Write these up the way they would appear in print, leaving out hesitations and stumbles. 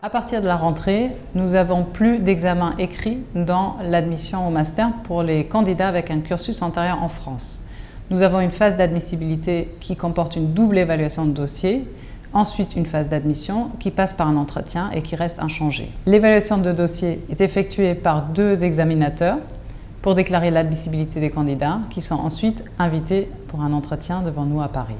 À partir de la rentrée, nous n'avons plus d'examen écrit dans l'admission au master pour les candidats avec un cursus antérieur en France. Nous avons une phase d'admissibilité qui comporte une double évaluation de dossier, ensuite une phase d'admission qui passe par un entretien et qui reste inchangée. L'évaluation de dossier est effectuée par 2 examinateurs pour déclarer l'admissibilité des candidats qui sont ensuite invités pour un entretien devant nous à Paris.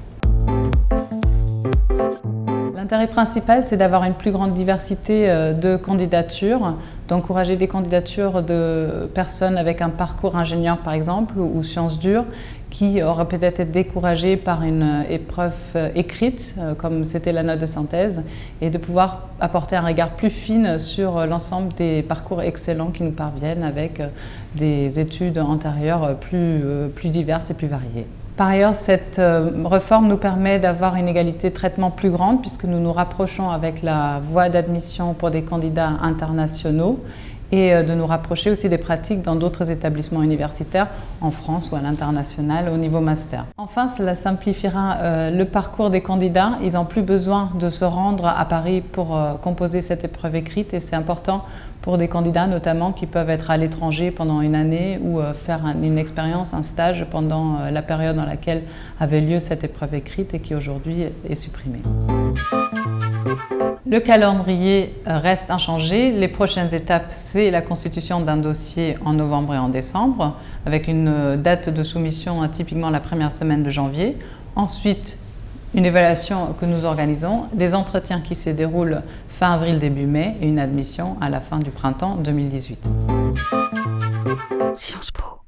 L'intérêt principal, c'est d'avoir une plus grande diversité de candidatures, d'encourager des candidatures de personnes avec un parcours ingénieur par exemple ou sciences dures qui auraient peut-être été découragées par une épreuve écrite comme c'était la note de synthèse et de pouvoir apporter un regard plus fin sur l'ensemble des parcours excellents qui nous parviennent avec des études antérieures plus diverses et plus variées. Par ailleurs, cette réforme nous permet d'avoir une égalité de traitement plus grande puisque nous nous rapprochons avec la voie d'admission pour des candidats internationaux et de nous rapprocher aussi des pratiques dans d'autres établissements universitaires en France ou à l'international au niveau master. Enfin, cela simplifiera le parcours des candidats. Ils n'ont plus besoin de se rendre à Paris pour composer cette épreuve écrite et c'est important pour des candidats notamment qui peuvent être à l'étranger pendant une année ou faire une expérience, un stage pendant la période dans laquelle avait lieu cette épreuve écrite et qui aujourd'hui est supprimée. Le calendrier reste inchangé. Les prochaines étapes, c'est la constitution d'un dossier en novembre et en décembre, avec une date de soumission typiquement la première semaine de janvier. Ensuite, une évaluation que nous organisons, des entretiens qui se déroulent fin avril, début mai et une admission à la fin du printemps 2018. Sciences Po.